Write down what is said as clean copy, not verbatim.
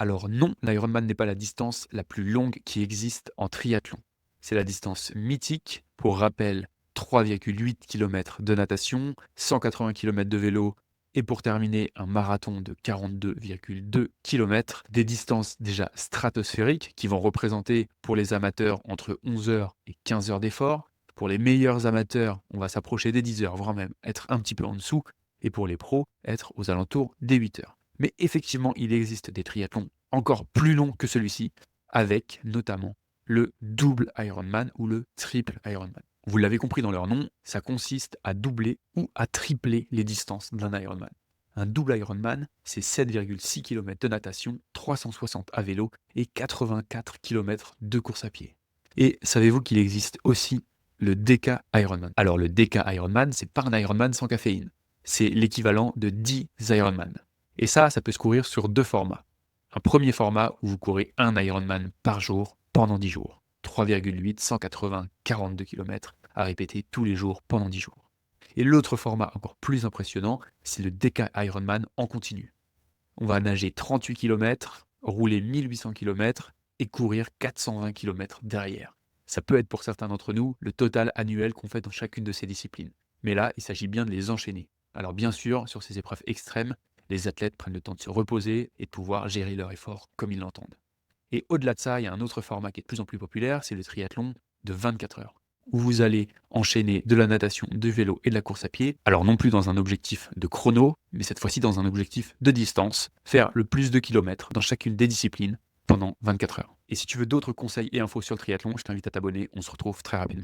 Alors non, l'Ironman n'est pas la distance la plus longue qui existe en triathlon. C'est la distance mythique, pour rappel, 3,8 km de natation, 180 km de vélo et pour terminer un marathon de 42,2 km, des distances déjà stratosphériques qui vont représenter pour les amateurs entre 11 heures et 15 heures d'effort. Pour les meilleurs amateurs, on va s'approcher des 10 heures, voire même être un petit peu en dessous, et pour les pros, être aux alentours des 8 heures. Mais effectivement, il existe des triathlons encore plus longs que celui-ci, avec notamment le double Ironman ou le triple Ironman. Vous l'avez compris dans leur nom, ça consiste à doubler ou à tripler les distances d'un Ironman. Un double Ironman, c'est 7,6 km de natation, 360 à vélo et 84 km de course à pied. Et savez-vous qu'il existe aussi le Deca Ironman? Alors le Deca Ironman, c'est pas un Ironman sans caféine. C'est l'équivalent de 10 Ironman. Et ça peut se courir sur deux formats. Un premier format où vous courez un Ironman par jour pendant 10 jours. 3,8, 180, 42 km à répéter tous les jours pendant 10 jours. Et l'autre format encore plus impressionnant, c'est le Deca Ironman en continu. On va nager 38 km, rouler 1800 km et courir 420 km derrière. Ça peut être pour certains d'entre nous le total annuel qu'on fait dans chacune de ces disciplines. Mais là, il s'agit bien de les enchaîner. Alors bien sûr, sur ces épreuves extrêmes, les athlètes prennent le temps de se reposer et de pouvoir gérer leur effort comme ils l'entendent. Et au-delà de ça, il y a un autre format qui est de plus en plus populaire, c'est le triathlon de 24 heures, où vous allez enchaîner de la natation, du vélo et de la course à pied. Alors non plus dans un objectif de chrono, mais cette fois-ci dans un objectif de distance, faire le plus de kilomètres dans chacune des disciplines pendant 24 heures. Et si tu veux d'autres conseils et infos sur le triathlon, je t'invite à t'abonner, on se retrouve très rapidement.